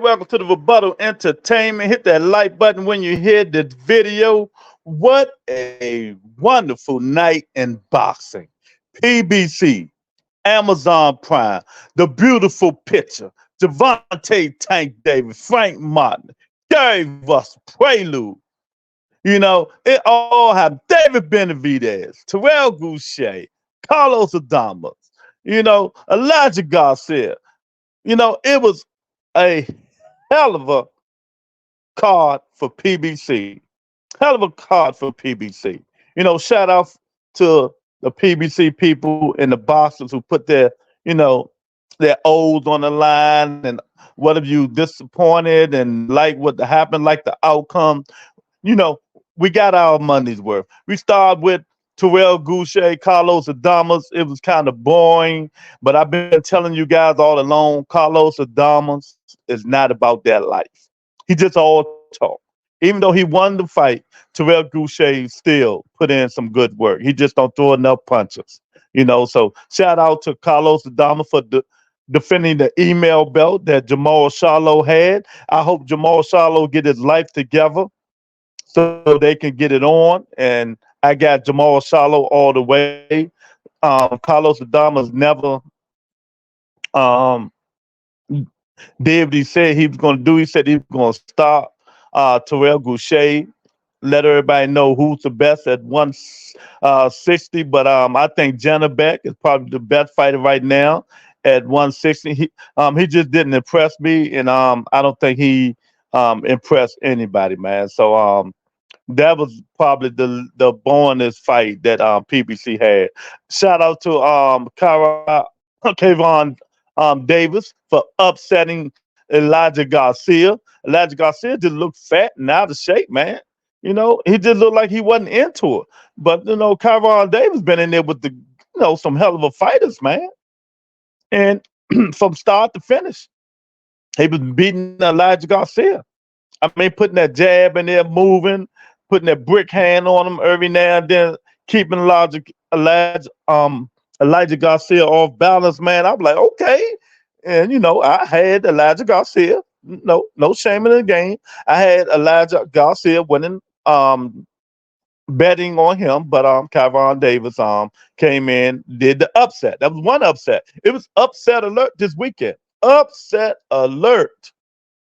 welcome to the Rebuttal Entertainment. Hit that like button when you hear this video. What a wonderful night in boxing. PBC, Amazon Prime, The Beautiful Picture, Javante Tank Davis, Frank Martin, Gary Russell, Prelude. It all have David Benavidez, Terrell Goucher, Carlos Adamas, Elijah Garcia. It was a hell of a card for PBC. Hell of a card for PBC. Shout out to the PBC people and the boxers who put their O's on the line, and what if you disappointed and like what happened, like the outcome. You know, we got our money's worth. We started with Terrell Goucher, Carlos Adamas. It was kind of boring, but I've been telling you guys all along, Carlos Adamas is not about that life. He just all talk. Even though he won the fight, Terrell Goucher still put in some good work. He just don't throw enough punches. So shout out to Carlos Adamas for defending the email belt that Jamal Charlo had. I hope Jamal Charlo get his life together so they can get it on. And I got Jamal Charlo all the way. Carlos Adamas never um, did what he said he was going to do. He said he was going to stop Terrell Goucher, let everybody know who's the best at 160. But I think Janabek is probably the best fighter right now at 160. He just didn't impress me, and I don't think he impressed anybody, man. So that was probably the bonus fight that PBC had. Shout out to Kayvon Davis for upsetting Elijah Garcia. Elijah Garcia just looked fat and out of shape, man. He just looked like he wasn't into it. But Kayvon Davis been in there with some hell of a fighters, man. And from start to finish, he was beating Elijah Garcia. I mean, putting that jab in there, moving, putting that brick hand on him every now and then, keeping Elijah Garcia off balance, man. I'm like, okay. And I had Elijah Garcia. No shame in the game. I had Elijah Garcia winning, betting on him, but Kayvon Davis came in, did the upset. That was one upset. It was upset alert this weekend. Upset alert.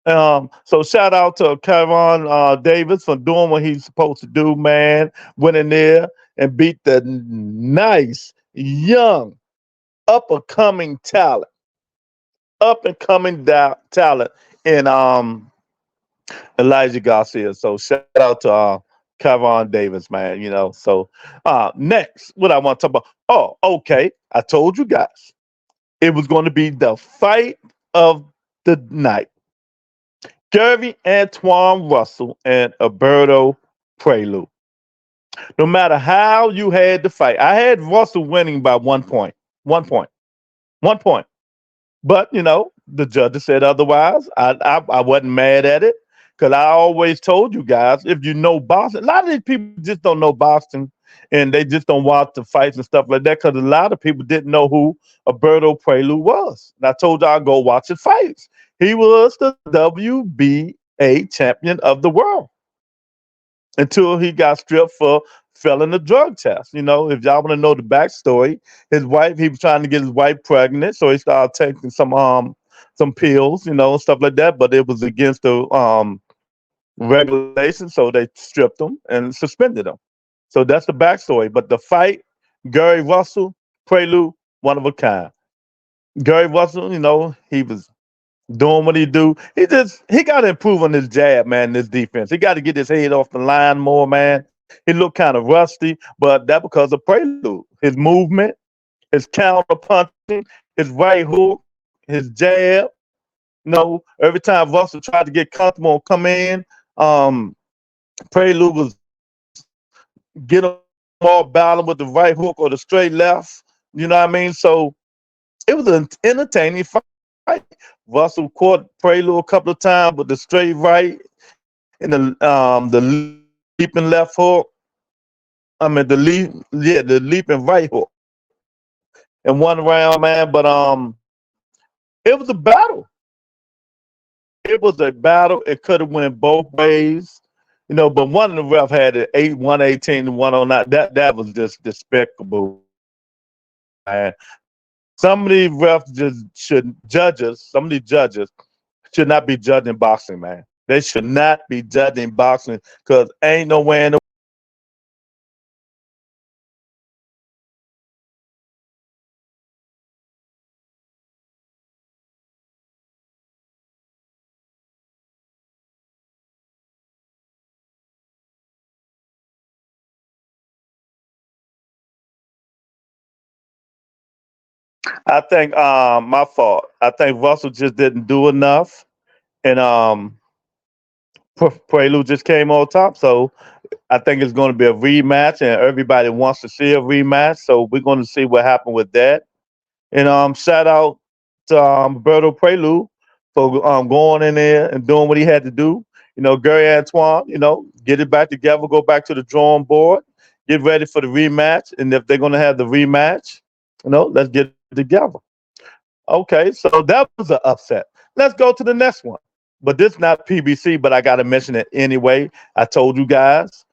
So shout out to Kayvon Davis for doing what he's supposed to do, man. Went in there and beat the nice, young, up-and-coming talent. Talent in Elijah Garcia. So shout out to Kayvon Davis, man. So next, what I want to talk about. Oh, okay. I told you guys it was going to be the fight of the night. Gary Antoine Russell and Alberto Prelude. No matter how you had the fight, I had Russell winning by 1 point. 1 point. 1 point. But the judges said otherwise. I wasn't mad at it because I always told you guys, if you know boxing, a lot of these people just don't know boxing and they just don't watch the fights and stuff like that because a lot of people didn't know who Alberto Prelude was. And I told y'all go watch his fights. He was the WBA champion of the world until he got stripped for failing a drug test. If y'all want to know the backstory, he was trying to get his wife pregnant, so he started taking some pills, stuff like that. But it was against the regulations, so they stripped him and suspended him. So that's the backstory. But the fight, Gary Russell, Prelude, one of a kind. Gary Russell, he was doing what he do. He got to improve on his jab, man, this defense. He got to get his head off the line more, man. He looked kind of rusty, but that because of Prelude. His movement, his counter punching, his right hook, his jab. Every time Russell tried to get comfortable and come in, Prelude was get him all balanced with the right hook or the straight left. You know what I mean? So it was an entertaining fight. Russell caught Prelude a couple of times with the straight right and the leaping left hook. I mean the leaping right hook. And one round, man. But it was a battle. it was a battle. It could have went both ways, but one of the ref had it 118 to 109. That was just despicable, man. Some of these refs just should judges. Some of these judges should not be judging boxing, man. They should not be judging boxing because ain't no way in the I think my fault. I think Russell just didn't do enough, and Prelude just came on top. So I think it's going to be a rematch, and everybody wants to see a rematch. So we're going to see what happened with that. And shout out to Roberto Prelude for going in there and doing what he had to do. Gary Antoine, get it back together, go back to the drawing board, get ready for the rematch. And if they're going to have the rematch, let's get it together. Okay, so that was an upset. Let's go to the next one. But this not PBC, but I got to mention it anyway. I told you guys,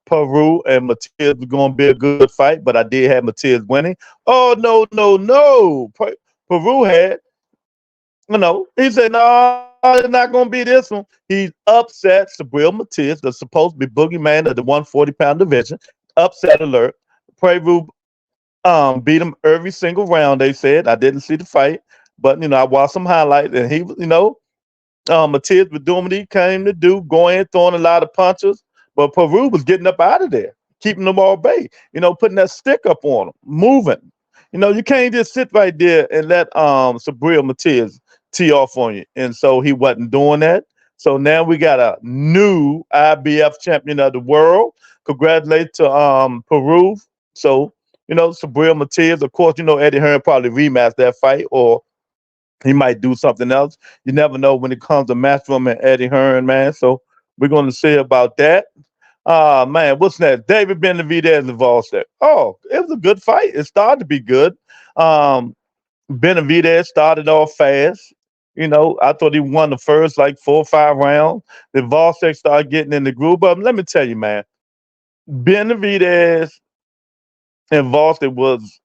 Peru and Matias was going to be a good fight, but I did have Matias winning. Oh, no, no, no. Peru had, he said, no, it's not going to be this one. He's upset Sabril Matias, the supposed to be boogeyman of the 140-pound division. Upset alert. Peru beat him every single round, they said. I didn't see the fight, but, I watched some highlights, and he, Matias was doing what he came to do, going, throwing a lot of punches, but Peru was getting up out of there, keeping them all bay, putting that stick up on them, moving. You can't just sit right there and let Sabril Matias tee off on you. And so he wasn't doing that. So now we got a new IBF champion of the world. Congratulations to Peru. So, Sabril Matias, of course, Eddie Hearn probably rematched that fight, or he might do something else. You never know when it comes to Matchroom and Eddie Hearn, man. So we're going to see about that. Man, what's next? David Benavidez and Volstead. Oh, it was a good fight. It started to be good. Benavidez started off fast. I thought he won the first like 4 or 5 rounds. The Volstead started getting in the groove. But let me tell you, man, Benavidez and Volstead was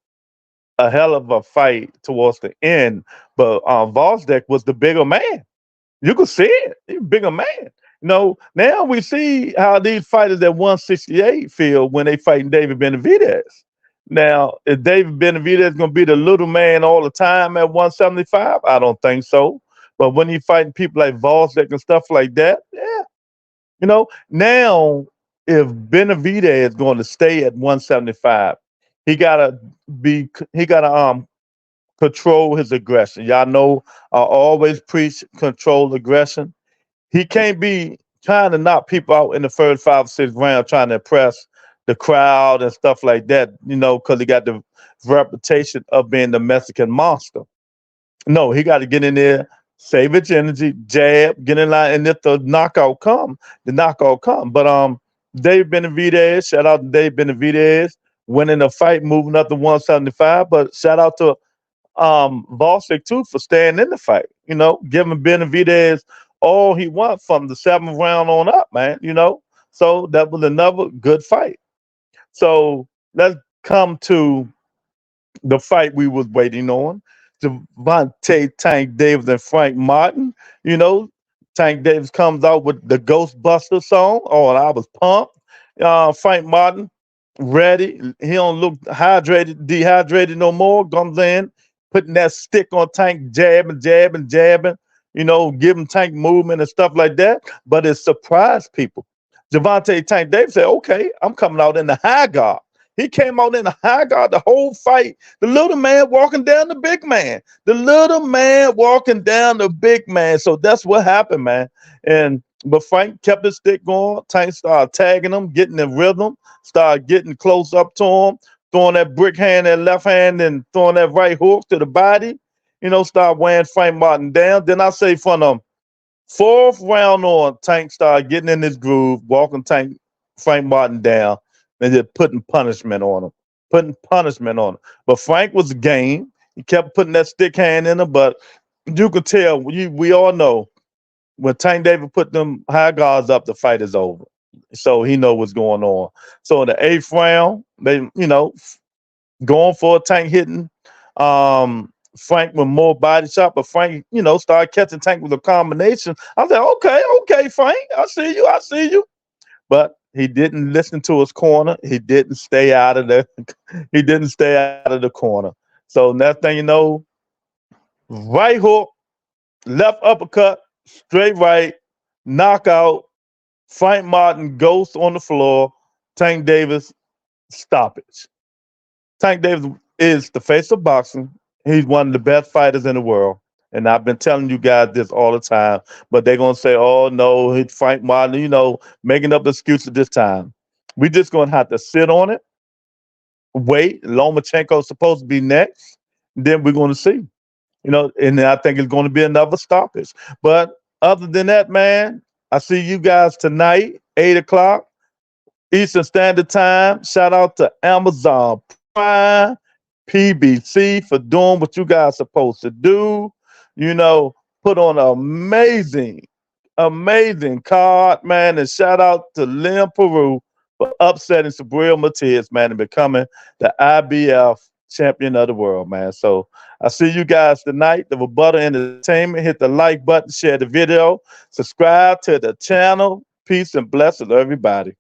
a hell of a fight towards the end, but Vosdek was the bigger man. You could see it. He's a bigger man. Now we see how these fighters at 168 feel when they fighting David Benavidez. Now, is David Benavidez going to be the little man all the time at 175? I don't think so. But when he's fighting people like Vosdek and stuff like that, yeah. Now if Benavidez is going to stay at 175, he gotta control his aggression. Y'all know I always preach control aggression. He can't be trying to knock people out in the first 5 or 6 rounds, trying to impress the crowd and stuff like that, because he got the reputation of being the Mexican monster. No, he got to get in there, save his energy, jab, get in line, and if the knockout come, the knockout come. But Dave Benavidez, shout out to Dave Benavidez, winning the fight, moving up to 175. But shout out to Volsic too for staying in the fight. Giving Benavidez all he wants from the 7th round on up, man. So that was another good fight. So let's come to the fight we was waiting on. Devontae Tank Davis and Frank Martin. Tank Davis comes out with the Ghostbuster song. Oh, and I was pumped. Frank Martin, ready. He don't look dehydrated no more. Comes in, putting that stick on Tank, jabbing, giving Tank movement and stuff like that. But it surprised people. Devontae Tank Davis said, okay, I'm coming out in the high guard. He came out in the high guard the whole fight. The little man walking down the big man. The little man walking down the big man. So that's what happened, man. But Frank kept his stick going. Tank started tagging him, getting in rhythm, started getting close up to him, throwing that brick hand, that left hand, and throwing that right hook to the body. Start weighing Frank Martin down. Then I say from the 4th round on, Tank started getting in his groove, walking Frank Martin down, and just putting punishment on him. But Frank was game. He kept putting that stick hand in him, but you could tell, we all know when Tank Davis put them high guards up, the fight is over. So he know what's going on. So in the eighth round, they, going for a Tank hitting Frank with more body shot, but Frank, started catching Tank with a combination. I was like, okay, Frank, I see you. But he didn't listen to his corner. He didn't stay out of the he didn't stay out of the corner. So next thing you know, right hook, left uppercut, straight right, knockout, Frank Martin ghost on the floor, Tank Davis stoppage. Tank Davis is the face of boxing. He's one of the best fighters in the world. And I've been telling you guys this all the time, but they're gonna say, "Oh no, it's Frank Martin," making up excuses this time. We just gonna have to sit on it, wait. Lomachenko's supposed to be next. Then we're gonna see. And I think it's gonna be another stoppage. But other than that, man, I see you guys tonight, 8 o'clock. Eastern Standard Time. Shout out to Amazon Prime, PBC for doing what you guys supposed to do. You know, put on an amazing card, man. And shout out to Lynn Peru for upsetting Sabril Matias, man, and becoming the IBF champion of the world, man. So I see you guys tonight. The Rebuttal Entertainment. Hit the like button, share the video, subscribe to the channel. Peace and blessings, everybody.